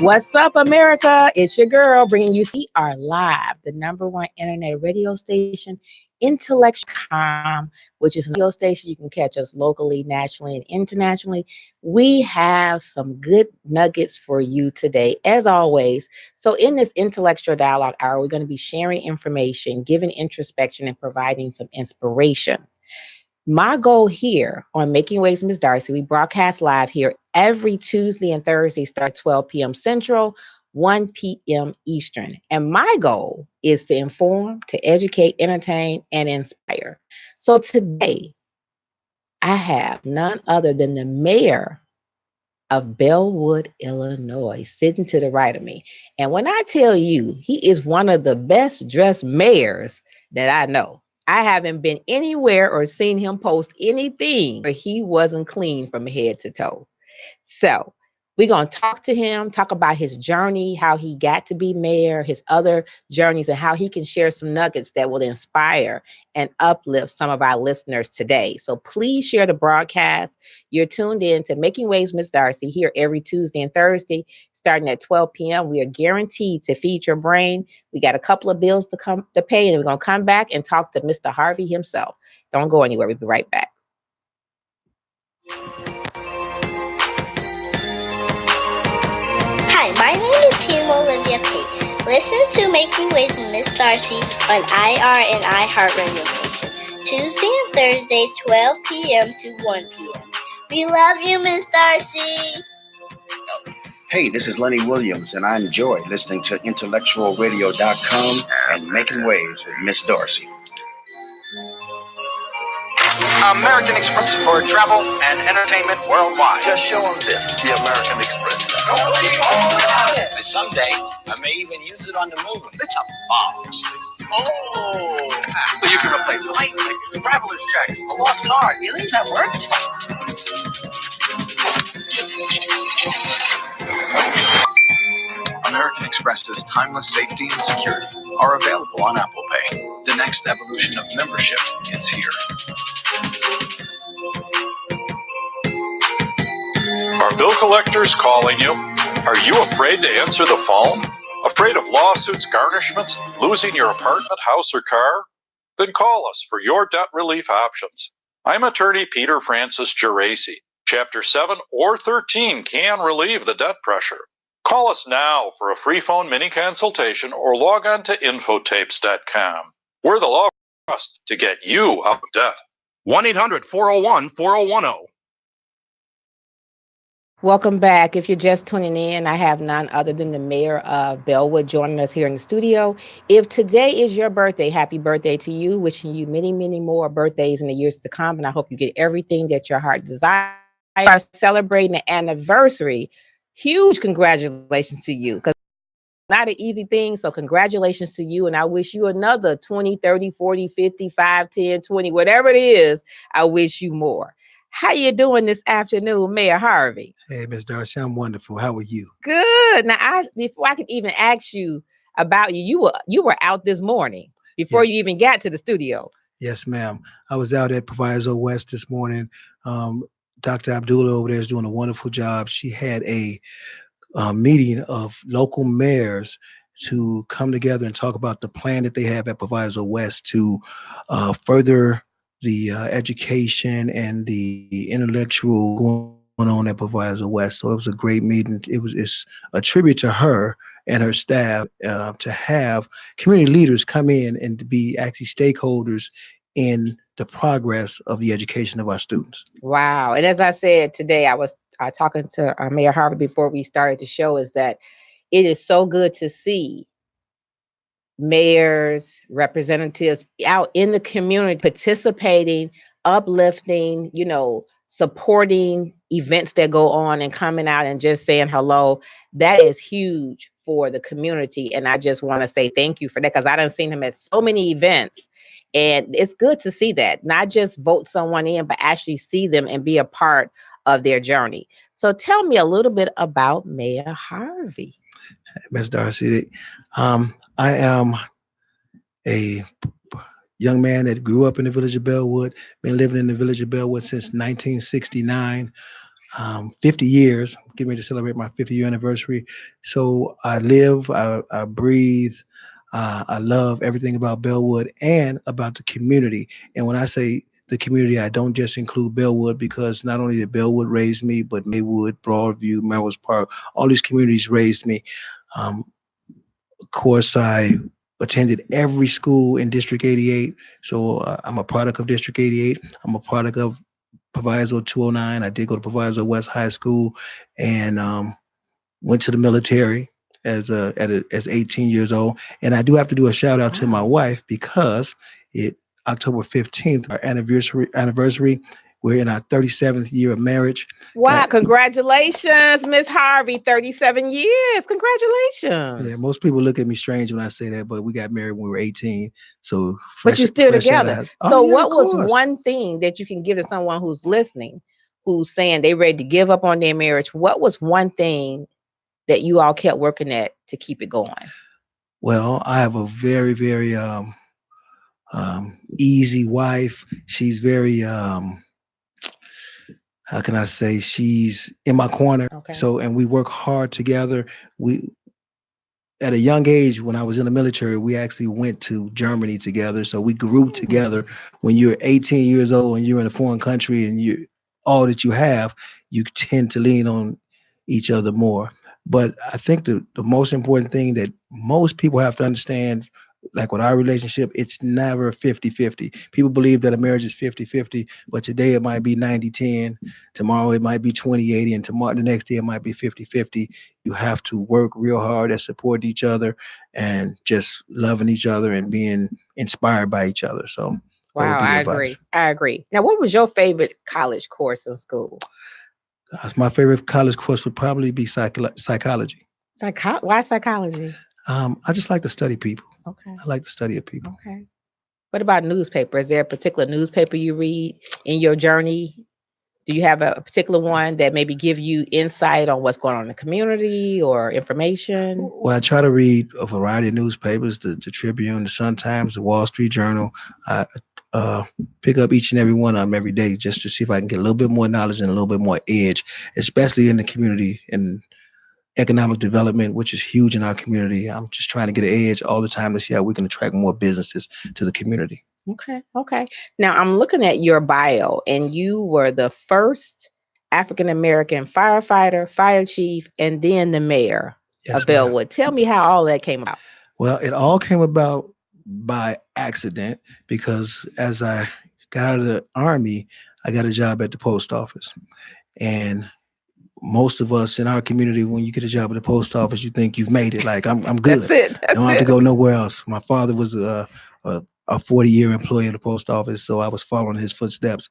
What's up, America? It's your girl bringing you We Are Live, the number one internet radio station, IntellectualRadio-Com, which is a radio station. You can catch us locally, nationally, and internationally. We have some good nuggets for you today, as always. So, in this intellectual dialogue hour, we're going to be sharing information, giving introspection, and providing some inspiration. My goal here on Making Waves Miss Darci, we broadcast live here every Tuesday and Thursday, start 12 p.m. Central, 1 p.m. Eastern. And my goal is to inform, to educate, entertain, and inspire. So today, I have none other than the mayor of Bellwood, Illinois, sitting to the right of me. And when I tell you, he is one of the best dressed mayors that I know. I haven't been anywhere or seen him post anything where he wasn't clean from head to toe. So we're going to talk to him, talk about his journey, how he got to be mayor, his other journeys, and how he can share some nuggets that will inspire and uplift some of our listeners today. So please share the broadcast. You're tuned in to Making Waves Miss Darci here every Tuesday and Thursday, starting at 12 p.m. We are guaranteed to feed your brain. We got a couple of bills to pay, and we're going to come back and talk to Mr. Harvey himself. Don't go anywhere. We'll be right back. My name is Team Olivia Pate. Listen to Making Waves with Miss Darci on iHeart and iHeart radio station, Tuesday and Thursday, 12 p.m. to 1 p.m. We love you, Miss Darci. Hey, this is Lenny Williams, and I enjoy listening to IntellectualRadio.com and Making Waves with Miss Darci. American Express for travel and entertainment worldwide. Just show them this, the American Express. Someday, I may even use it on the moon. It's a bomb. Oh! So you can replace flight tickets, traveler's checks, a lost card. Really? That works? American Express's timeless safety and security are available on Apple Pay. The next evolution of membership is here. Are bill collectors calling you? Are you afraid to answer the phone? Afraid of lawsuits, garnishments, losing your apartment, house, or car? Then call us for your debt relief options. I'm attorney Peter Francis Geraci. Chapter 7 or 13 can relieve the debt pressure. Call us now for a free phone mini consultation or log on to infotapes.com. We're the law trust to get you out of debt. 1-800-401-4010. Welcome back. If you're just tuning in, I have none other than the mayor of Bellwood joining us here in the studio. If today is your birthday, happy birthday to you. Wishing you many, many more birthdays in the years to come. And I hope you get everything that your heart desires. We are celebrating the anniversary. Huge congratulations to you, because it's not an easy thing. So congratulations to you. And I wish you another 20, 30, 40, 50, 5, 10, 20, whatever it is. I wish you more. How you doing this afternoon, Mayor Harvey? Hey, Ms. Darci, I'm wonderful. How are you? Good. Now, before I could even ask you about you, you were out this morning before you even got to the studio. Yes, ma'am. I was out at Proviso West this morning. Dr. Abdullah over there is doing a wonderful job. She had a meeting of local mayors to come together and talk about the plan that they have at Proviso West to further the education and the intellectual going on at Proviso West. So it was a great meeting. It's a tribute to her and her staff to have community leaders come in and to be actually stakeholders in the progress of the education of our students. Wow. And as I said today, I was talking to Mayor Harvey before we started the show, is that it is so good to see mayors, representatives out in the community participating, uplifting, supporting events that go on and coming out and just saying hello. That is huge for the community. And I just want to say thank you for that, because I done seen him at so many events. And it's good to see that, not just vote someone in, but actually see them and be a part of their journey. So tell me a little bit about Mayor Harvey. Ms. Darci, I am a young man that grew up in the village of Bellwood, been living in the village of Bellwood since 1969. 50 years. I'm getting ready to celebrate my 50-year anniversary. So I live, I breathe, I love everything about Bellwood and about the community. And when I say the community, I don't just include Bellwood, because not only did Bellwood raise me, but Maywood, Broadview, Melrose Park, all these communities raised me. Um, of course, I attended every school in District 88. So I'm a product of District 88. I'm a product of Proviso 209. I did go to Proviso West High School, and went to the military as 18 years old. And I do have to do a shout out to my wife, because it October 15th, our anniversary. We're in our 37th year of marriage. Wow, congratulations, Miss Harvey, 37 years. Congratulations. Yeah, most people look at me strange when I say that, but we got married when we were 18. So but you're still together. So yeah, what was one thing that you can give to someone who's listening, who's saying they're ready to give up on their marriage? What was one thing that you all kept working at to keep it going? Well, I have a very, very easy wife. She's very how can I say, she's in my corner. Okay. So, and we work hard together. We, at a young age, when I was in the military, we actually went to Germany together. So we grew together. When you're 18 years old and you're in a foreign country and you all that you have, you tend to lean on each other more. But I think the most important thing that most people have to understand, like with our relationship, it's never 50-50. People believe that a marriage is 50-50, but today it might be 90-10, tomorrow it might be 20-80, and tomorrow the next day it might be 50-50. You have to work real hard at supporting each other and just loving each other and being inspired by each other. So wow, I agree. Now, what was your favorite college course in school? My favorite college course would probably be psychology. Why psychology? I just like to study people. Okay. I like the study of people. Okay. What about newspaper? Is there a particular newspaper you read in your journey? Do you have a particular one that maybe give you insight on what's going on in the community or information? Well, I try to read a variety of newspapers, the Tribune, the Sun-Times, the Wall Street Journal. I pick up each and every one of them every day just to see if I can get a little bit more knowledge and a little bit more edge, especially in the community and economic development, which is huge in our community. I'm just trying to get an edge all the time to see how we can attract more businesses to the community. Okay. Now I'm looking at your bio, and you were the first African-American firefighter, fire chief, and then the mayor of Bellwood. Tell me how all that came about. Well, it all came about by accident, because as I got out of the Army, I got a job at the post office. And most of us in our community, when you get a job at the post office, you think you've made it. Like, I'm good. That's I don't have to go nowhere else. My father was a 40-year employee at the post office, so I was following his footsteps.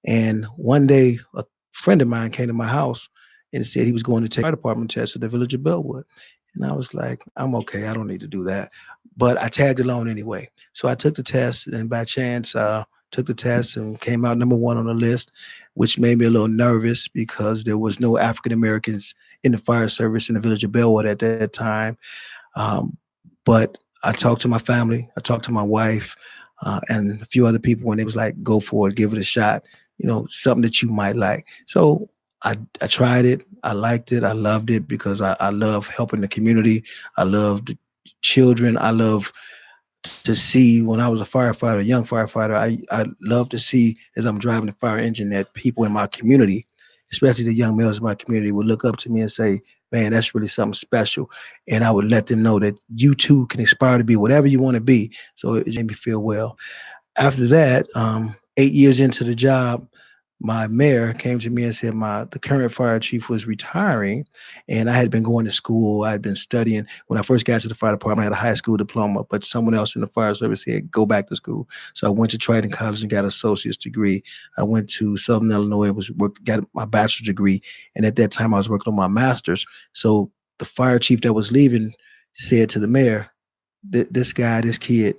And one day, a friend of mine came to my house and said he was going to take a fire department test at the village of Bellwood. And I was like, I'm okay. I don't need to do that. But I tagged along anyway. So I took the test, and by chance, took the test and came out number one on the list, which made me a little nervous because there was no African Americans in the fire service in the village of Bellwood at that time. But I talked to my family, I talked to my wife, and a few other people, and it was like, go for it, give it a shot, something that you might like. So I tried it. I liked it. I loved it because I love helping the community. I love the children. I love to see, when I was a firefighter, a young firefighter, I love to see, as I'm driving the fire engine, that people in my community, especially the young males in my community, would look up to me and say, man, that's really something special. And I would let them know that you too can aspire to be whatever you want to be. So it made me feel well. After that, 8 years into the job, my mayor came to me and said the current fire chief was retiring, and I had been going to school. I had been studying. When I first got to the fire department, I had a high school diploma, but someone else in the fire service said, go back to school. So I went to Triton College and got an associate's degree. I went to Southern Illinois, got my bachelor's degree, and at that time I was working on my master's. So the fire chief that was leaving said to the mayor, this kid,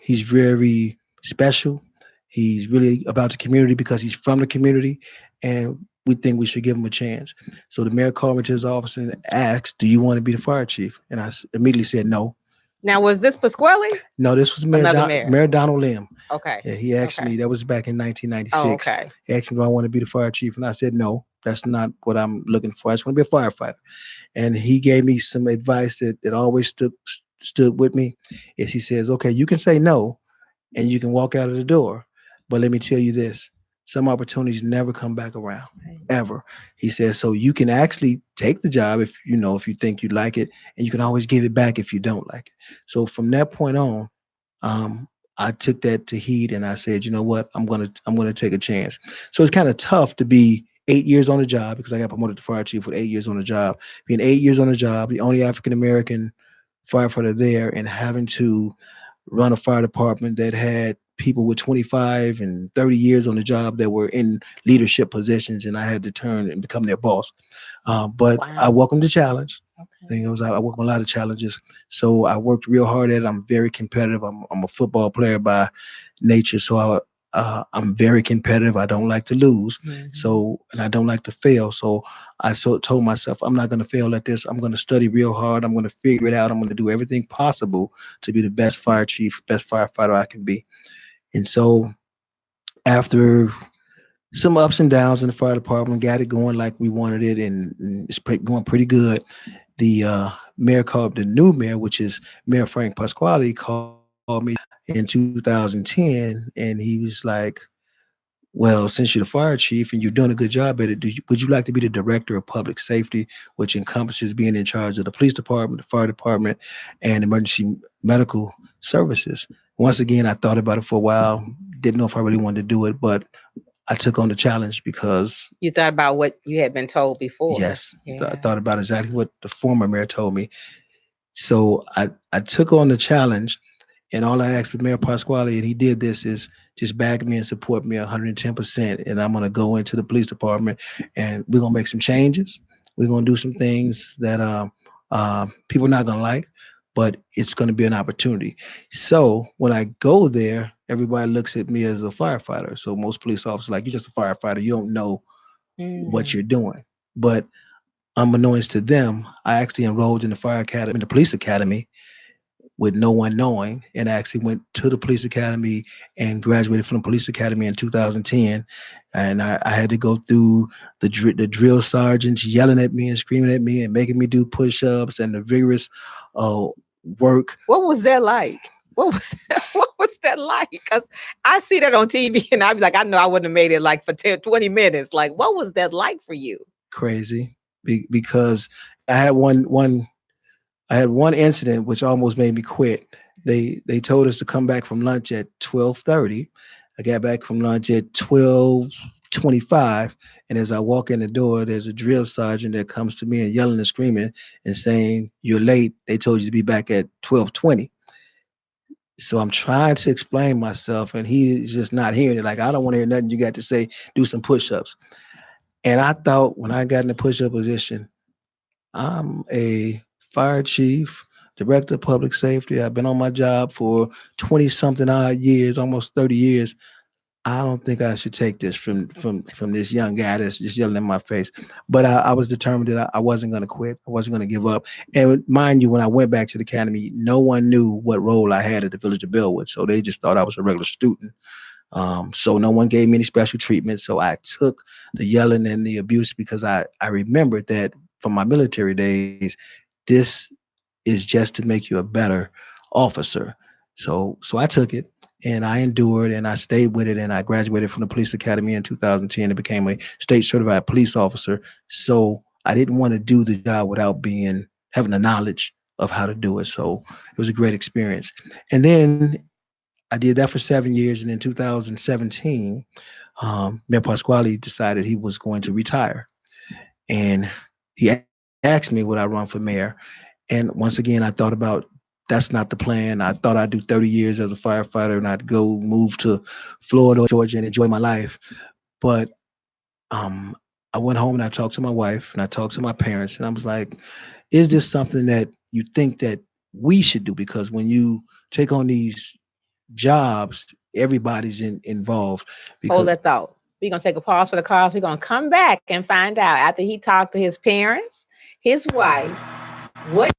he's very special. He's really about the community because he's from the community, and we think we should give him a chance. So the mayor called me to his office and asked, do you want to be the fire chief? And I immediately said no. Now, was this Pasquale? No, this was Mayor Donald Lim. Okay. Yeah, he asked me, that was back in 1996. Oh, okay. He asked me, do I want to be the fire chief? And I said no. That's not what I'm looking for. I just want to be a firefighter. And he gave me some advice that always stood with me. Is he says, okay, you can say no, and you can walk out of the door. But let me tell you this, some opportunities never come back around, Right. ever. He says, so you can actually take the job if you think you like it, and you can always give it back if you don't like it. So from that point on, um, I took that to heed and I said, you know what, I'm gonna take a chance. So it's kind of tough to be 8 years on the job because I got promoted to fire chief with 8 years on the job. Being 8 years on the job, the only African American firefighter there, and having to run a fire department that had people with 25 and 30 years on the job that were in leadership positions, and I had to turn and become their boss. But I Wow. welcome the challenge. Okay. I welcome a lot of challenges. So I worked real hard at it. I'm very competitive. I'm a football player by nature, so I'm very competitive. I don't like to lose. Mhm. So, and I don't like to fail. So told myself I'm not going to fail at this. I'm going to study real hard. I'm going to figure it out. I'm going to do everything possible to be the best fire chief, best firefighter I can be. And so after some ups and downs in the fire department, got it going like we wanted it, and it's going pretty good. The mayor called the new mayor, which is Mayor Frank Pasquale, called me in 2010, and he was like, well, since you're the fire chief and you're doing a good job at it, would you like to be the director of public safety, which encompasses being in charge of the police department, the fire department, and emergency medical services? Once again, I thought about it for a while, didn't know if I really wanted to do it, but I took on the challenge because, You thought about what you had been told before. yes, I Yeah. thought about exactly what the former mayor told me. So I took on the challenge, and all I asked of Mayor Pasquale, and he did this, is just back me and support me 110%. And I'm going to go into the police department, and we're going to make some changes. We're going to do some things that people are not going to like, but it's going to be an opportunity. So when I go there, everybody looks at me as a firefighter. So most police officers are like, you're just a firefighter. You don't know what Mm. you're doing. But unbeknownst to them, I actually enrolled in the fire academy, in the police academy, with no one knowing, and I actually went to the police academy and graduated from the police academy in 2010. And I had to go through the drill sergeants yelling at me and screaming at me and making me do push-ups and the vigorous uh, work. What was that like? What was what was that like? Because I see that on TV and I'm like, I know I wouldn't have made it like for 10, 20 minutes. Like, what was that like for you? Crazy, because I had one incident which almost made me quit. They told us to come back from lunch at 12:30. I got back from lunch at 12:25, and as I walk in the door, there's a drill sergeant that comes to me and yelling and screaming and saying, "You're late. They told you to be back at 12:20." So I'm trying to explain myself, and he's just not hearing it. Like, I don't want to hear nothing you got to say. Do some push-ups. And I thought when I got in the push-up position, I'm a fire chief, director of public safety. I've been on my job for 20 something odd years, almost 30 years. I don't think I should take this from this young guy that's just yelling in my face. But I was determined that I wasn't going to quit. I wasn't going to give up. And mind you, when I went back to the academy, no one knew what role I had at the village of Bellwood. So they just thought I was a regular student. So no one gave me any special treatment. So I took the yelling and the abuse because I remembered that from my military days, this is just to make you a better officer. So I took it and I endured and I stayed with it and I graduated from the police academy in 2010 and became a state certified police officer. So I didn't want to do the job without having the knowledge of how to do it. So it was a great experience. And then I did that for 7 years, and in 2017, Mayor Pasquale decided he was going to retire, and he asked me would I run for mayor. And once again, I thought about that's not the plan. I thought I'd do 30 years as a firefighter and I'd go move to Florida or Georgia and enjoy my life. But um, I went home and I talked to my wife and I talked to my parents, and I was like, "Is this something that you think that we should do? Because when you take on these jobs, everybody's involved." Hold Because that thought. We're gonna take a pause for the cause. We're gonna come back and find out after he talked to his parents, his wife, what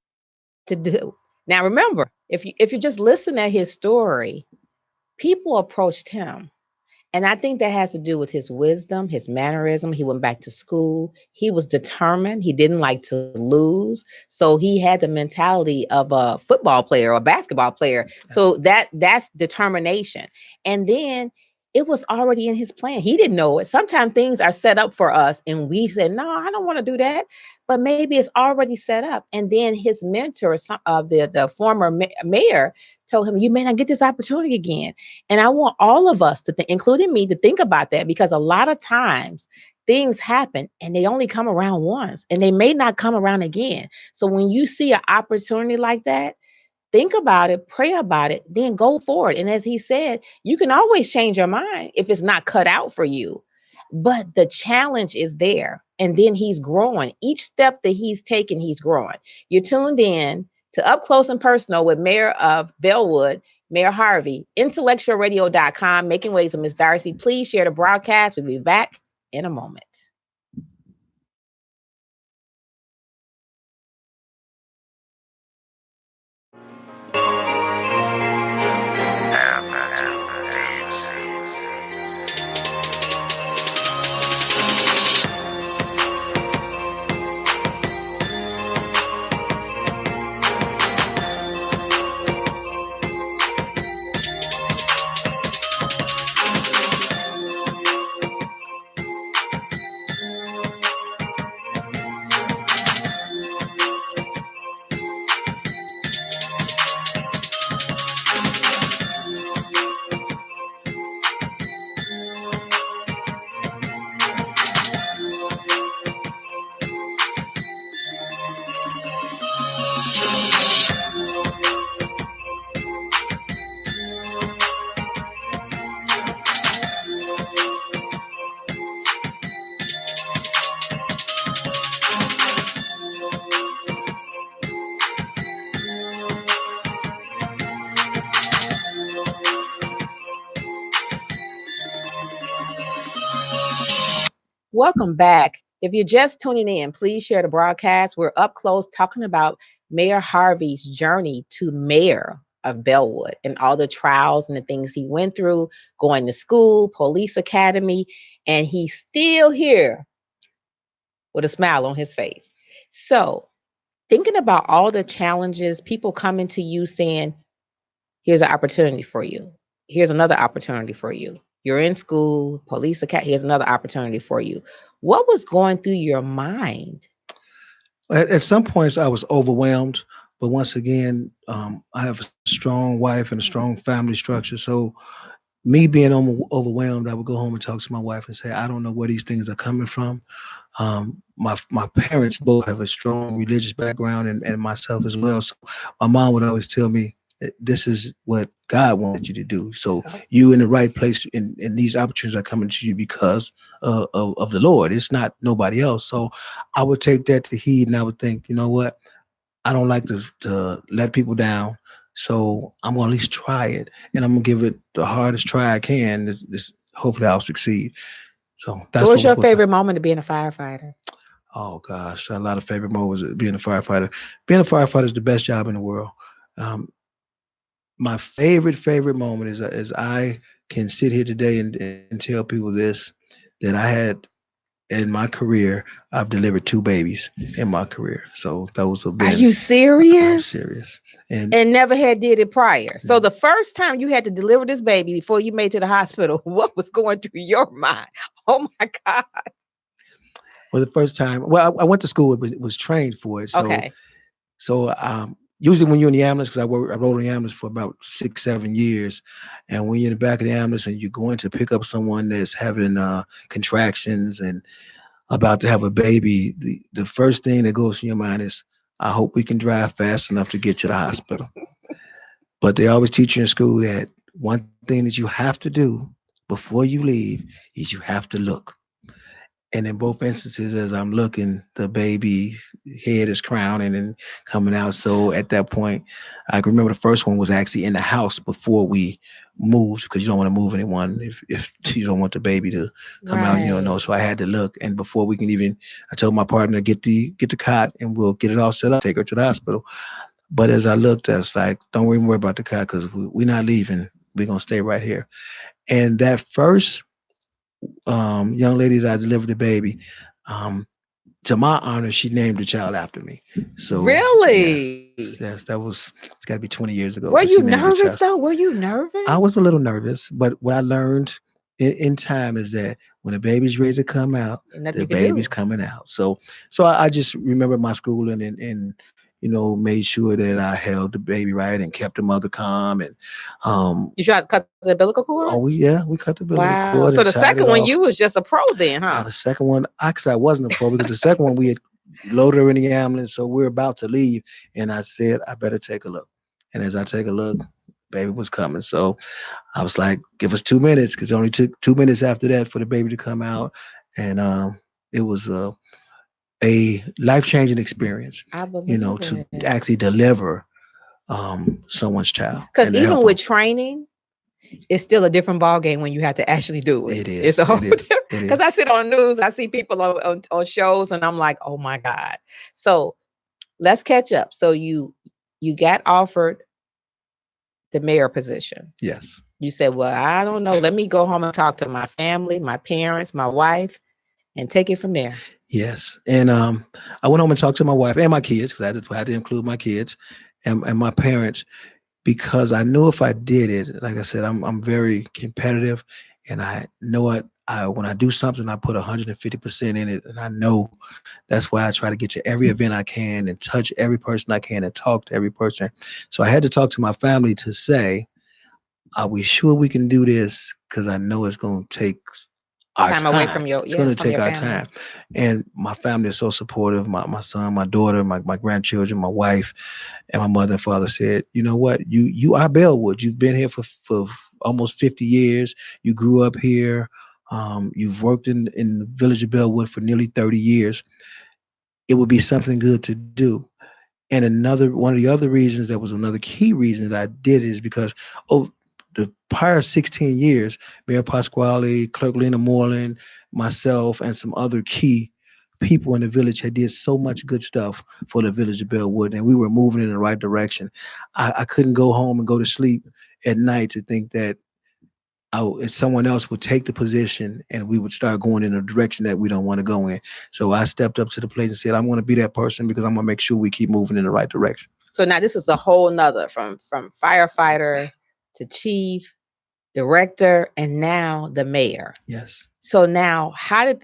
to do. Now remember, if you just listen at his story, people approached him And I think that has to do with his wisdom, his mannerism. He went back to school. He was determined. He didn't like to lose. So he had the mentality of a football player or a basketball player. So that's determination. And then it was already in his plan. He didn't know it. Sometimes things are set up for us and we said, no, I don't want to do that. But maybe it's already set up. And then his mentor, the former mayor, told him, you may not get this opportunity again. And I want all of us to think, including me, to think about that, because a lot of times things happen and they only come around once and they may not come around again. So when you see an opportunity like that, think about it, pray about it, then go for it. And as he said, you can always change your mind if it's not cut out for you. But the challenge is there. And then he's growing. Each step that he's taking, he's growing. You're tuned in to Up Close and Personal with Mayor of Bellwood, Mayor Harvey, IntellectualRadio.com, Making Waves with Miss Darci. Please share the broadcast. We'll be back in a moment. Welcome back. If you're just tuning in, please share the broadcast. We're up close talking about Mayor Harvey's journey to mayor of Bellwood and all the trials and the things he went through, going to school, police academy, and he's still here with a smile on his face. So, thinking about all the challenges, people coming to you saying, here's an opportunity for you. Here's another opportunity for you. You're in school, police academy, here's another opportunity for you. What was going through your mind? At some points, I was overwhelmed. But once again, I have a strong wife and a strong family structure. So me being overwhelmed, I would go home and talk to my wife and say, I don't know where these things are coming from. My parents both have a strong religious background and myself as well. So my mom would always tell me, this is what God wanted you to do. So you in the right place, and these opportunities are coming to you because of the Lord. It's not nobody else. So I would take that to heed, and I would think, you know what? I don't like to let people down. So I'm going to at least try it, and I'm going to give it the hardest try I can. Hopefully I'll succeed. So that's what was your favorite moment of being a firefighter? Oh gosh, a lot of favorite moments of being a firefighter. Being a firefighter is the best job in the world. My favorite moment is I can sit here today and tell people this, that I had in my career, I've delivered 2 babies in my career. So those have been. Are you serious? I'm serious. And never had did it prior. So the first time you had to deliver this baby before you made it to the hospital, what was going through your mind? Oh my God. Well, the first time, I went to school, but was trained for it. So, okay. So usually when you're in the ambulance, because I rode in the ambulance for about 6-7 years, and when you're in the back of the ambulance and you're going to pick up someone that's having contractions and about to have a baby, the first thing that goes through your mind is, I hope we can drive fast enough to get to the hospital. But they always teach you in school that one thing that you have to do before you leave is you have to look. And in both instances, as I'm looking, the baby head is crowning and coming out. So at that point, I can remember the first one was actually in the house before we moved, because you don't want to move anyone if you don't want the baby to come out, you don't know. So I had to look. And before we can even, I told my partner, get the cot and we'll get it all set up, take her to the hospital. But as I looked, I was like, don't even worry about the cot, because we're not leaving we're gonna stay right here. And that first young lady that I delivered the baby, um, to my honor, she named the child after me. So Really? yes, that was it's got to be 20 years ago. Were But she you named the nervous child. though? Were you I nervous? was a little nervous, but what I learned in time is that when a baby's ready to come out, And nothing the you could do. baby's coming out. So I just remember my schooling and made sure that I held the baby right and kept the mother calm and um You tried to cut the umbilical cord? we cut the umbilical Wow. cord So and the tied it second one, off. you was just a pro then, huh? The second one, actually, I wasn't a pro because the second one we had loaded her in the ambulance, so we're about to leave, and I said I better take a look. And as I take a look, baby was coming. So I was like, give us 2 minutes, because it only took 2 minutes after that for the baby to come out, and it was a life changing experience, I believe to it. actually deliver someone's child Because and to even help with them. training, it's still a different ball game when you have to actually do it. It is. It's a whole It is. different. It Because is. I sit on news, I see people on shows, and I'm like, oh my god. So let's catch up. So you got offered the mayor position. Yes. You said, well, I don't know. Let me go home and talk to my family, my parents, my wife, and take it from there. Yes. And I went home and talked to my wife and my kids, because I had to include my kids and my parents, because I knew if I did it, like I said, I'm very competitive, and I know I when I do something, I put 150% in it, and I know that's why I try to get to every event I can and touch every person I can and talk to every person. So I had to talk to my family to say, are we sure we can do this? Because I know it's going to take our Time away time. from your It's going to from take your our family. time. And my family is so supportive. My son, my daughter, my grandchildren, my wife, and my mother and father said, you know what? You are Bellwood. You've been here for almost 50 years. You grew up here. You've worked in the village of Bellwood for nearly 30 years. It would be something good to do. And another one of the other reasons, that was another key reason that I did, is because oh, the prior 16 years, Mayor Pasquale, Clerk Lena Moreland, myself, and some other key people in the village had did so much good stuff for the village of Bellwood, and we were moving in the right direction. I couldn't go home and go to sleep at night to think that if someone else would take the position and we would start going in a direction that we don't want to go in. So I stepped up to the plate and said, I'm going to be that person, because I'm going to make sure we keep moving in the right direction. So now this is a whole nother from firefighter to chief, director, and now the mayor. Yes. So now how did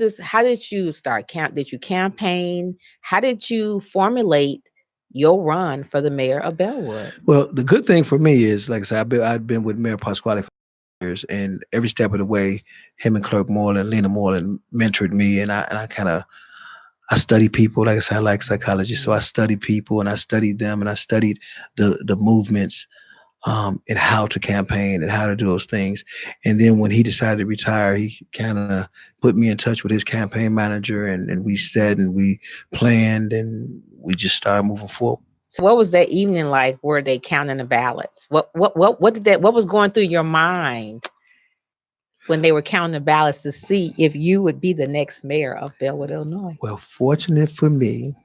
you start did you campaign? How did you formulate your run for the mayor of Bellwood? Well, the good thing for me is, like I said, I've been with Mayor Pasquale for years, and every step of the way, him and Clerk Moreland, Lena Moreland mentored me, and I kind of I study people. Like I said, I like psychology, so I studied people and I studied them, and I studied the movements, and how to campaign and how to do those things. And then when he decided to retire, he kind of put me in touch with his campaign manager, and we sat and we planned, and we just started moving forward. So what was that evening like? Were they counting the ballots? What was going through your mind when they were counting the ballots to see if you would be the next mayor of Bellwood, Illinois? Well, fortunate for me,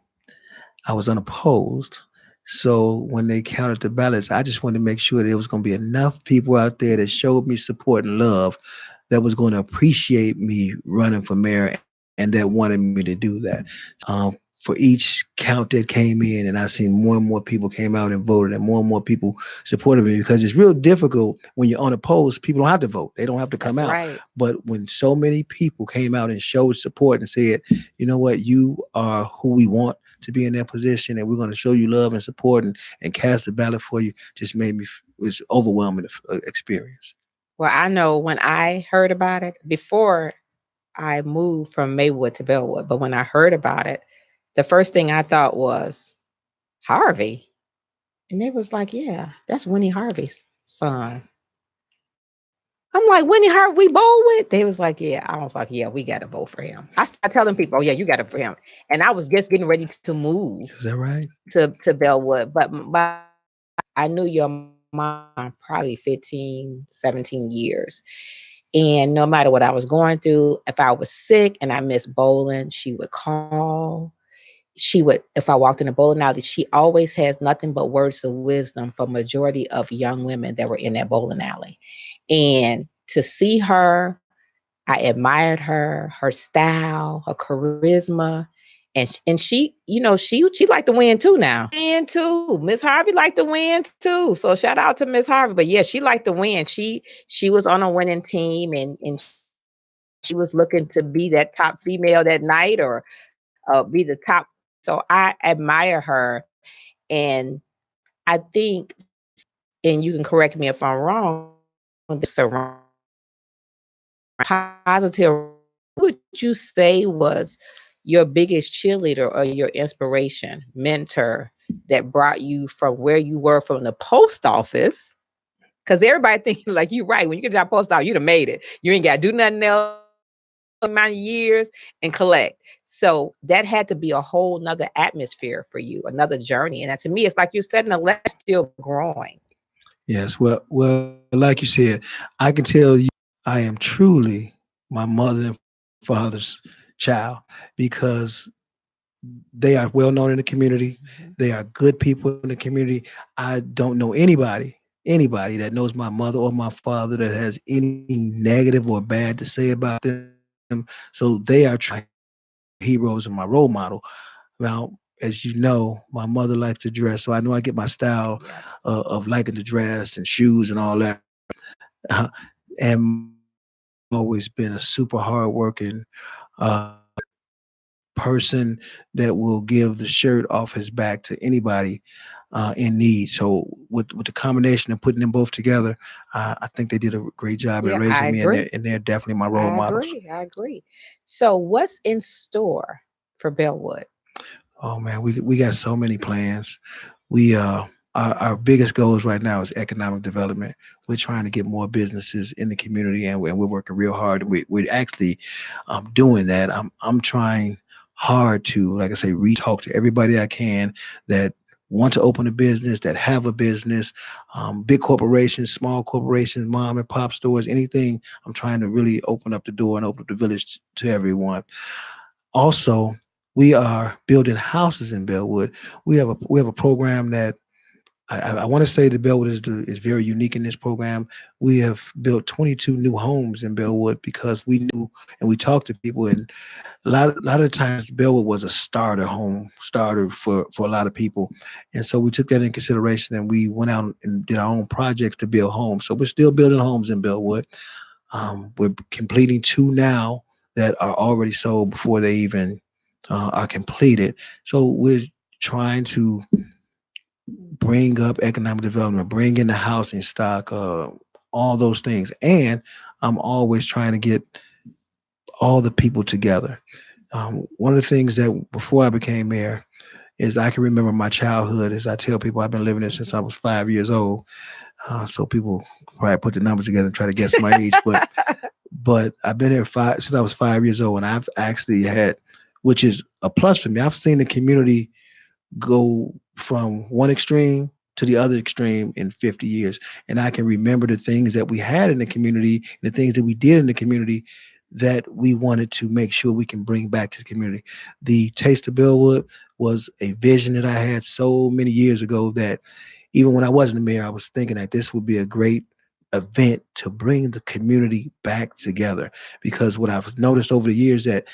I was unopposed. So when they counted the ballots, I just wanted to make sure there was going to be enough people out there that showed me support and love, that was going to appreciate me running for mayor, and that wanted me to do that. For each count that came in, and I seen more and more people came out and voted, and more people supported me, because it's real difficult when you're unopposed. People don't have to vote; they don't have to come That's out. right. But when so many people came out and showed support and said, "You know what? You are who we want to be in that position, and we're going to show you love and support, and cast a ballot for you," just made me it was overwhelming experience. Well, I know when I heard about it before I moved from Maywood to Bellwood, but when I heard about it, the first thing I thought was Harvey. And they was like, yeah, that's Winnie Harvey's son. I'm like, Winnie Harvey, we bowl with? They was like, yeah. I was like, yeah, we got to vote for him. I started telling people, oh, yeah, you got to vote for him. And I was just getting ready to move Is that right? to Bellwood. But I knew your mom probably 15, 17 years. And no matter what I was going through, if I was sick and I missed bowling, she would call. she would, if I walked in a bowling alley, she always has nothing but words of wisdom for majority of young women that were in that bowling alley. And to see her, I admired her style, her charisma. And she, she liked to win too now. Win too. Miss Harvey liked to win too. So shout out to Miss Harvey. But yeah, she liked to win. She was on a winning team, and she was looking to be that top female that night, or be the top. So I admire her. And I think, and you can correct me if I'm wrong, surround positive. What would you say was your biggest cheerleader or your inspiration, mentor, that brought you from where you were from the post office? Because everybody thinks like you right. When you get to that post office, you'd have made it. You ain't got to do nothing else amount of years and collect. So that had to be a whole nother atmosphere for you, another journey. And that, to me, it's like you're setting a ladder, still growing. Yes. Well, like you said, I can tell you, I am truly my mother and father's child because they are well known in the community. They are good people in the community. I don't know anybody that knows my mother or my father that has any negative or bad to say about them. So they are trying heroes and my role model. Now, as you know, my mother likes to dress, so I know I get my style Yes. of liking to dress and shoes and all that. And always been a super hardworking uh, person that will give the shirt off his back to anybody in need. So with the combination of putting them both together, I think they did a great job in Yeah, I raising me, and agree. they're definitely my role I models. agree. I agree. So what's in store for Bellwood? Oh man, we got so many plans. We our biggest goals right now is economic development. We're trying to get more businesses in the community, and we're working real hard. And we're actually doing that. I'm trying hard to, like I say, re-talk to everybody I can that want to open a business, that have a business, big corporations, small corporations, mom and pop stores, anything. I'm trying to really open up the door and open up the village to everyone. Also, we are building houses in Bellwood. We have a program that I want to say that Bellwood is very unique in this program. We have built 22 new homes in Bellwood because we knew and we talked to people, and a lot of times Bellwood was a starter for a lot of people, and so we took that in consideration and we went out and did our own projects to build homes. So we're still building homes in Bellwood. We're completing two now that are already sold before they even are completed. So we're trying to bring up economic development, bring in the housing stock, all those things. And I'm always trying to get all the people together. One of the things that before I became mayor is I can remember my childhood. As I tell people, I've been living there since I was 5 years old. So people probably put the numbers together and try to guess my age, but I've been here since I was 5 years old, and I've actually had, which is a plus for me. I've seen the community go from one extreme to the other extreme in 50 years. And I can remember the things that we had in the community, the things that we did in the community that we wanted to make sure we can bring back to the community. The Taste of Bellwood was a vision that I had so many years ago that even when I wasn't the mayor, I was thinking that this would be a great event to bring the community back together. Because what I've noticed over the years that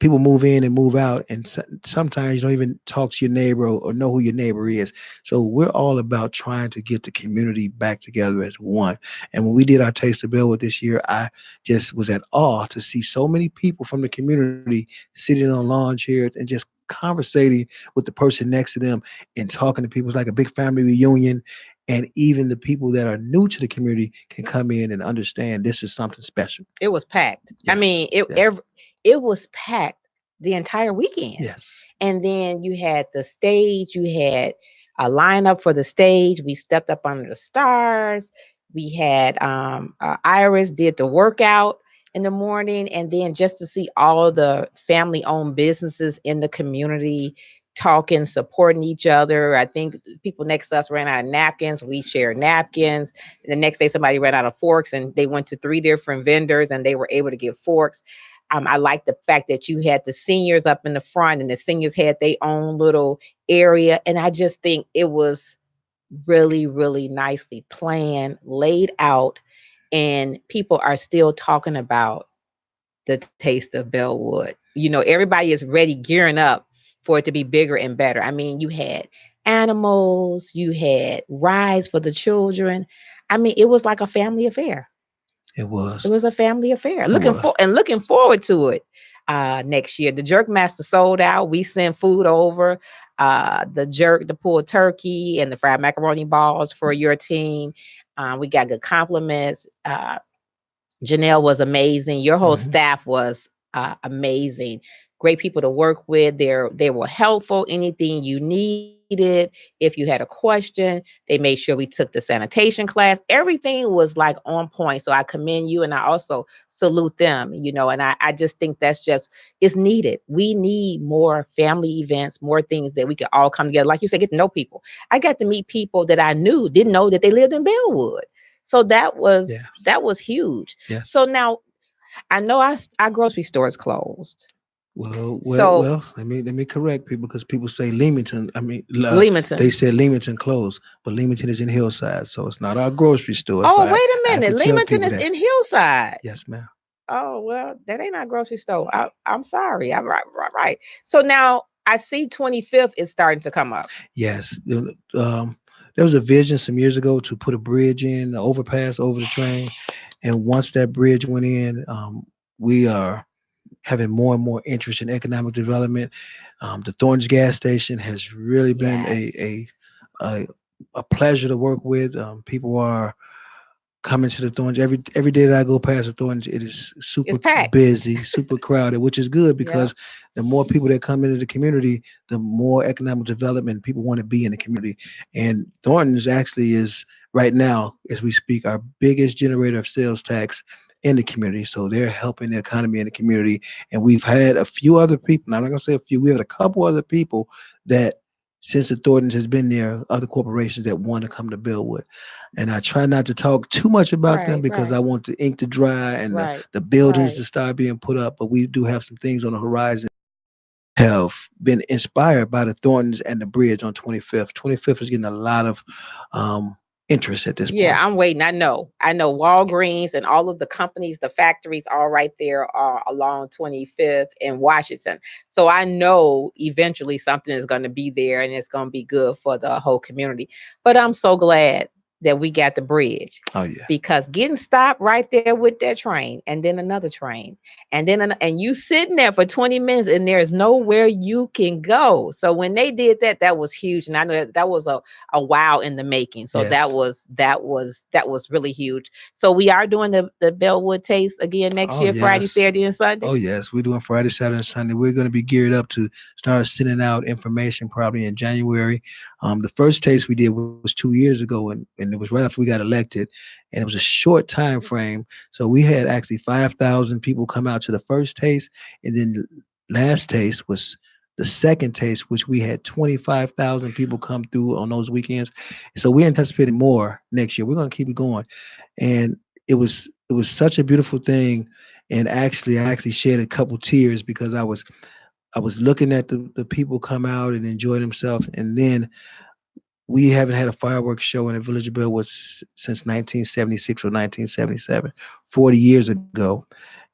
people move in and move out, and sometimes you don't even talk to your neighbor or know who your neighbor is. So we're all about trying to get the community back together as one. And when we did our Taste of Bellwood this year, I just was at awe to see so many people from the community sitting on lawn chairs and just conversating with the person next to them and talking to people. It's like a big family reunion. And even the people that are new to the community can come in and understand this is something special. It was packed. I Yes, mean, yes, it was packed the entire weekend. yes. And then you had the stage, you had a lineup for the stage. We stepped up under the stars. We had Iris did the workout in the morning, and then just to see all the family owned businesses in the community talking, supporting each other. I think people next to us ran out of napkins. We shared napkins. The next day, somebody ran out of forks, and they went to three different vendors and they were able to get forks. I like the fact that you had the seniors up in the front and the seniors had their own little area. And I just think it was really, really nicely planned, laid out, and people are still talking about the taste of Bellwood. Everybody is ready, gearing up for it to be bigger and better. I mean, you had animals, you had rides for the children. I mean, it was like a family affair. It It was. was a family affair. It was. Looking forward to it next year. The jerk master sold out. We sent food over. The pulled turkey and the fried macaroni balls for your team. We got good compliments. Janelle was amazing. Your whole Hmm. staff was amazing. Great people to work with. They were helpful. Anything you needed, if you had a question, they made sure we took the sanitation class. Everything was like on point. So I commend you, and I also salute them. And I just think that's just it's needed. We need more family events, more things that we could all come together. Like you said, get to know people. I got to meet people that I knew didn't know that they lived in Bellwood. So that was Yeah. that was huge. Yes. So now I know our grocery store is closed. Well, well, So well. Let me correct people because people say Leamington. They Leamington. said Leamington closed, but Leamington is in Hillside, so it's not our grocery store. So Oh, I, wait a I have to minute. tell Leamington people is that. in Hillside. Yes, ma'am. Oh, well, that ain't our grocery store. I'm sorry. I'm right, right, right. So now I see 25th is starting to come up. Yes. There was a vision some years ago to put a bridge in, an overpass over the train, and once that bridge went in, we are having more and more interest in economic development. The Thorns gas station has really been a Yes. a, a pleasure to work with. People are coming to the Thorns every day that I go past the Thorns. It is super It's packed. busy, super crowded, which is good Yep. because the more people that come into the community, the more economic development people want to be in the community. And Thornton's actually is right now, as we speak, our biggest generator of sales tax in the community. So they're helping the economy in the community. And we've had a few other people. Now, I'm not gonna say a few. We had a couple other people that since the Thorntons has been there, other corporations that want to come to Bellwood. And I try not to talk too much about them Right, because I right, want the ink to dry and the, right, the buildings to right. start being put up. But we do have some things on the horizon have been inspired by the Thorntons and the bridge on 25th. 25th is getting a lot of interest at this Yeah, point. I'm waiting. I know. I know Walgreens and all of the companies, the factories, all right there along 25th in Washington. So I know eventually something is going to be there and it's going to be good for the whole community. But I'm so glad that we got the bridge Oh yeah. because getting stopped right there with that train and then another train and you sitting there for 20 minutes and there's nowhere you can go. So when they did that, that was huge. And I know that was a wow in the making. So that Yes. was really huge. So we are doing the Bellwood Taste again next Oh year, Friday, yes. Saturday, and Oh Sunday. yes. We're doing Friday, Saturday, and Sunday. We're going to be geared up to start sending out information probably in January. The first taste we did was 2 years ago, and it was right after we got elected, and it was a short time frame. So we had actually 5,000 people come out to the first taste, and then the last taste was the second taste, which we had 25,000 people come through on those weekends. So we're anticipating more next year. We're going to keep it going, and it was such a beautiful thing. And actually, I actually shed a couple tears because I was looking at the people come out and enjoy themselves, and then we haven't had a fireworks show in the Village of Bellwood since 1976 or 1977, 40 years ago.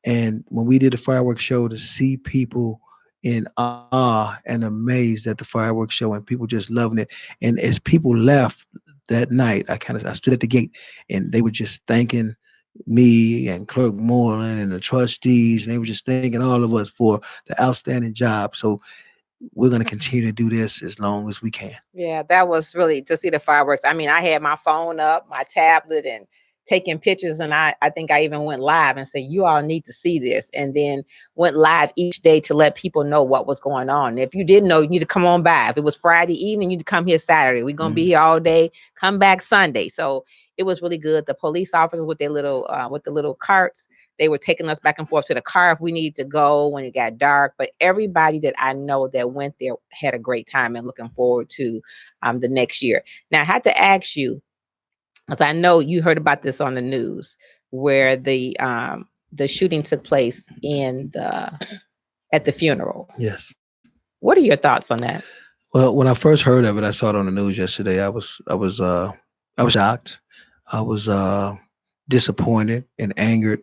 And when we did the fireworks show, to see people in awe and amazed at the fireworks show and people just loving it. And as people left that night, I stood at the gate and they were just thanking me and Clerk Moreland and the trustees, and they were just thanking all of us for the outstanding job. So we're going to continue to do this as long as we can. Yeah, that was really to see the fireworks. I mean, I had my phone up, my tablet, and taking pictures. And I think I even went live and said, you all need to see this. And then went live each day to let people know what was going on. If you didn't know, you need to come on by. If it was Friday evening, you need to come here Saturday. We're going to be Mhm. here all day. Come back Sunday. So it was really good. The police officers with the little carts, they were taking us back and forth to the car if we needed to go when it got dark. But everybody that I know that went there had a great time and looking forward to the next year. Now I had to ask you, because I know you heard about this on the news, where the the shooting took place at the funeral. Yes. What are your thoughts on that? Well, when I first heard of it, I saw it on the news yesterday. I was shocked. I was disappointed and angered.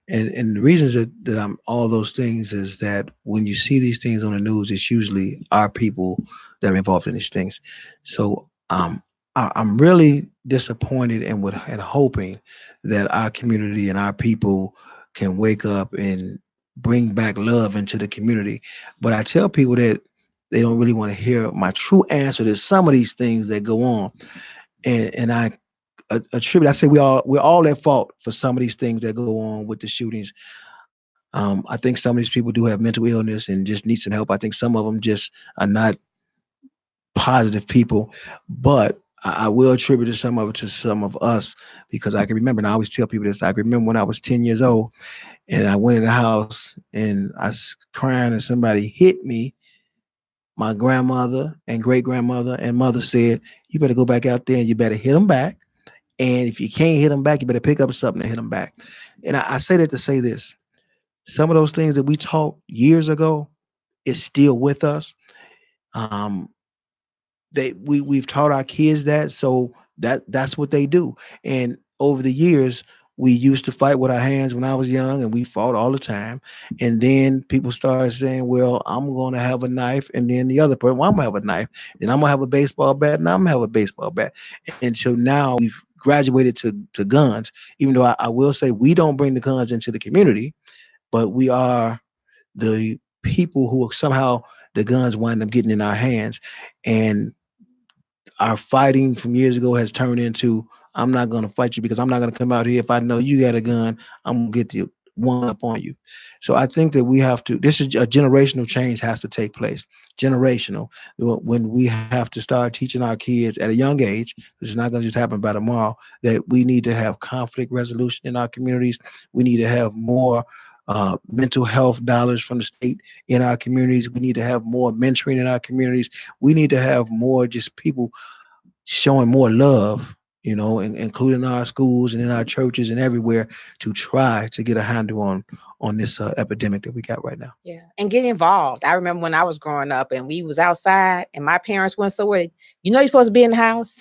And the reasons that I'm all those things is that when you see these things on the news, it's usually our people that are involved in these things. So I'm really disappointed and hoping that our community and our people can wake up and bring back love into the community. But I tell people that they don't really want to hear my true answer to some of these things that go on. And I attribute, I say we're all at fault for some of these things that go on with the shootings. I think some of these people do have mental illness and just need some help. I think some of them just are not positive people, but I will attribute some of it to some of us, because I can remember, and I always tell people this, I can remember when I was 10 years old and I went in the house and I was crying and somebody hit me. My grandmother and great-grandmother and mother said, you better go back out there and you better hit them back. And if you can't hit them back, you better pick up something and hit them back. And I say that to say this. Some of those things that we taught years ago is still with us. We've taught our kids that, so that's what they do. And over the years, we used to fight with our hands when I was young, and we fought all the time. And then people started saying, well, I'm going to have a knife. And then the other person, well, I'm going to have a knife. Then I'm going to have a baseball bat, and I'm going to have a baseball bat. And so now we've graduated to guns, even though I will say we don't bring the guns into the community, but we are the people who somehow the guns wind up getting in our hands. And our fighting from years ago has turned into, I'm not going to fight you because I'm not going to come out here. If I know you got a gun, I'm going to get the one up on you. So I think that we have to, this is a generational change has to take place. Generational, when we have to start teaching our kids at a young age, this is not going to just happen by tomorrow, that we need to have conflict resolution in our communities. We need to have more mental health dollars from the state in our communities. We need to have more mentoring in our communities. We need to have more just people showing more love, including our schools and in our churches and everywhere, to try to get a handle on this epidemic that we got right now. Yeah, and get involved. I remember when I was growing up and we was outside and my parents went somewhere, you're supposed to be in the house.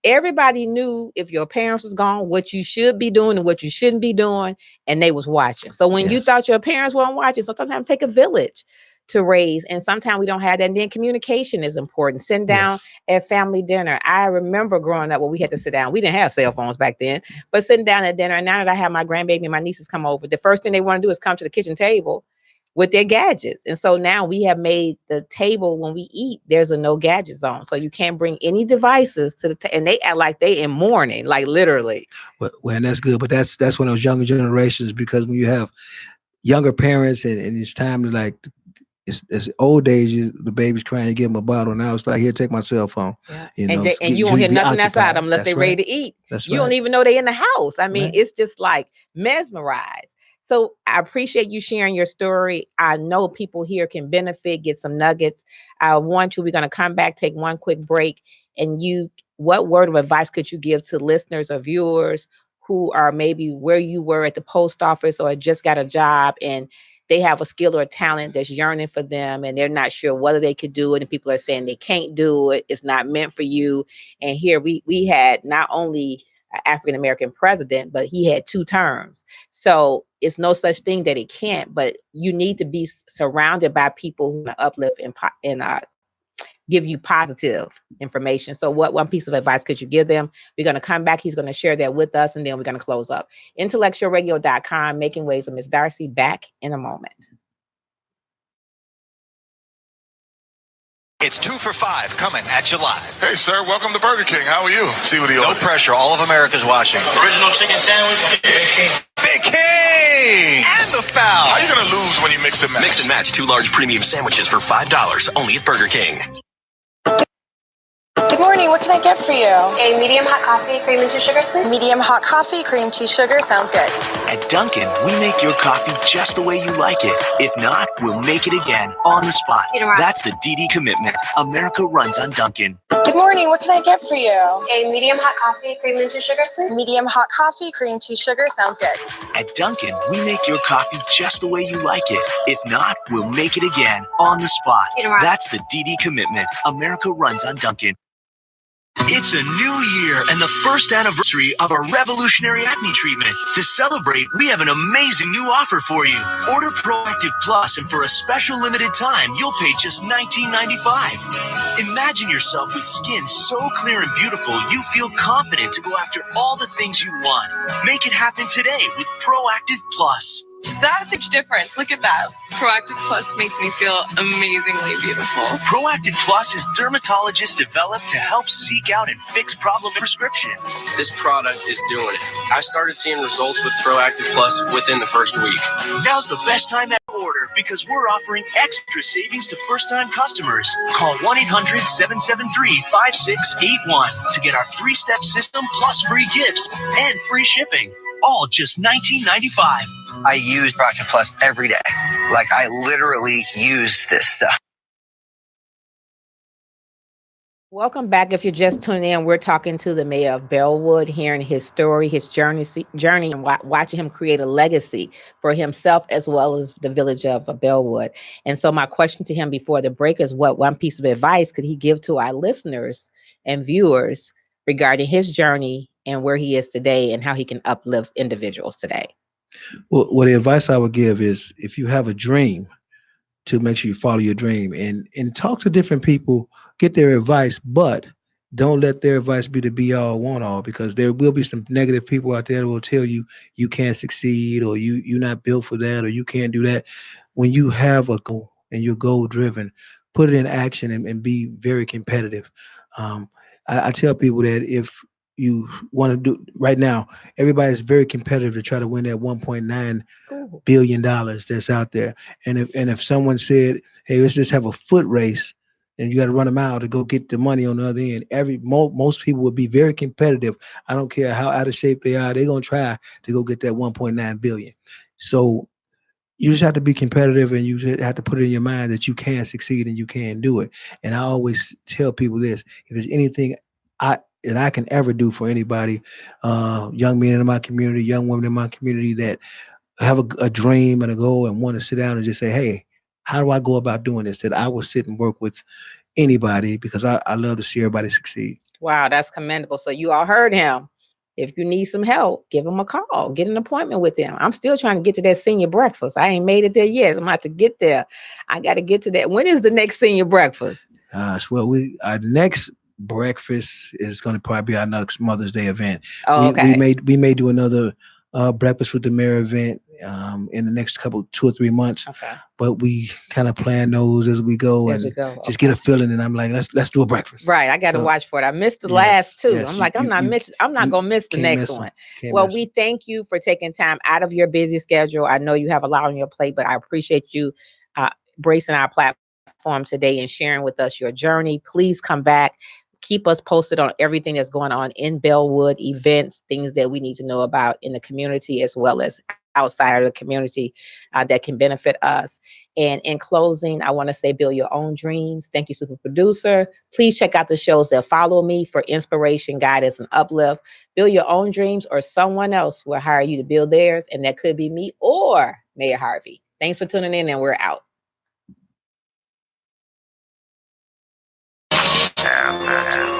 Everybody knew if your parents was gone, what you should be doing and what you shouldn't be doing, and they was watching. So when you thought your parents weren't watching, so sometimes it take a village to raise, and sometimes we don't have that. And then communication is important. Sitting down at family dinner. I remember growing up, we had to sit down. We didn't have cell phones back then, but sitting down at dinner. And now that I have my grandbaby and my nieces come over, the first thing they want to do is come to the kitchen table with their gadgets. And so now we have made the table when we eat, there's a no gadget zone. So you can't bring any devices to the and they act like they in mourning, like literally. Well, and that's good. But that's one of those younger generations, because when you have younger parents and it's time to it's old days, the baby's crying, you give them a bottle. Now it's like, here, take my cell phone. Yeah. And you won't hear nothing outside them unless they're ready to eat. You don't even know they're in the house. I mean, it's just like mesmerized. So I appreciate you sharing your story. I know people here can benefit, get some nuggets. We're going to come back, take one quick break. And what word of advice could you give to listeners or viewers who are maybe where you were at the post office or just got a job and they have a skill or a talent that's yearning for them and they're not sure whether they could do it, and people are saying they can't do it, it's not meant for you. And here we had not only an African-American president, but he had 2 terms. So it's no such thing that it can't, but you need to be surrounded by people who uplift and give you positive information. So what one piece of advice could you give them? We're going to come back. He's going to share that with us, and then we're going to close up. IntellectualRadio.com, Making Waves with Miss Darci, back in a moment. It's 2 for $5 coming at you live. Hey, sir, welcome to Burger King. How are you? See what he orders. No pressure. All of America's watching. Original chicken sandwich. Big King! And the foul. How are you going to lose when you mix and match? Mix and match 2 large premium sandwiches for $5 only at Burger King. Good morning. What can I get for you? A medium hot coffee, cream and 2 sugars, please. Medium hot coffee, cream, 2 sugar. Sounds good. At Dunkin', we make your coffee just the way you like it. If not, we'll make it again on the spot. That's the DD commitment. America runs on Dunkin'. Good morning. What can I get for you? A medium hot coffee, cream and 2 sugars, please. Medium hot coffee, cream, 2 sugar. Sounds good. At Dunkin', we make your coffee just the way you like it. If not, we'll make it again on the spot. That's the DD commitment. America runs on Dunkin'. It's a new year and the first anniversary of our revolutionary acne treatment. To celebrate, we have an amazing new offer for you. Order Proactive Plus, and for a special limited time, you'll pay just $19.95. Imagine yourself with skin so clear and beautiful, you feel confident to go after all the things you want. Make it happen today with Proactive Plus. That's a huge difference. Look at that. Proactive Plus makes me feel amazingly beautiful. Proactive Plus is dermatologist developed to help seek out and fix problem prescription. This product is doing it. I started seeing results with Proactive Plus within the first week. Now's the best time to order because we're offering extra savings to first-time customers. Call 1-800-773-5681 to get our 3-step system plus free gifts and free shipping. All just $19.95. I use Proactive Plus every day. Like, I literally use this stuff. Welcome back. If you're just tuning in, we're talking to the mayor of Bellwood, hearing his story, his journey, and watching him create a legacy for himself as well as the village of Bellwood. And so my question to him before the break is, what one piece of advice could he give to our listeners and viewers regarding his journey and where he is today and how he can uplift individuals today? Well, the advice I would give is, if you have a dream, to make sure you follow your dream and talk to different people, get their advice, but don't let their advice be the be all, want all, because there will be some negative people out there that will tell you you can't succeed, or you're not built for that, or you can't do that. When you have a goal and you're goal driven, put it in action and be very competitive. I tell people that if you want to do right now, everybody's very competitive to try to win that $1.9 billion that's out there. And if someone said, hey, let's just have a foot race, and you got to run a mile to go get the money on the other end, most people would be very competitive. I don't care how out of shape they are, they're going to try to go get that $1.9 billion. So you just have to be competitive, and you have to put it in your mind that you can succeed and you can do it. And I always tell people this: if there's anything that I can ever do for anybody, young men in my community, young women in my community that have a dream and a goal and want to sit down and just say, hey, how do I go about doing this? That I will sit and work with anybody, because I love to see everybody succeed. Wow, that's commendable. So you all heard him. If you need some help, give him a call, get an appointment with him. I'm still trying to get to that senior breakfast. I ain't made it there yet. I'm about to get there. I got to get to that. When is the next senior breakfast? Well, our next breakfast is going to probably be our next Mother's Day event. Oh, okay. We may do another breakfast with the mayor event in the next 2 or 3 months. Okay. But we kind of plan those as we go, just get a feeling. And I'm like, let's do a breakfast. Right. I got to watch for it. I missed the last two. I'm like, I'm not going to miss the next one. Well, we thank you for taking time out of your busy schedule. I know you have a lot on your plate, but I appreciate you bracing our platform today and sharing with us your journey. Please come back. Keep us posted on everything that's going on in Bellwood, events, things that we need to know about in the community as well as outside of the community that can benefit us. And in closing, I want to say, build your own dreams. Thank you, super producer. Please check out the shows that follow me for inspiration, guidance, and uplift. Build your own dreams, or someone else will hire you to build theirs. And that could be me or Mayor Harvey. Thanks for tuning in, and we're out. Aaaaaaand.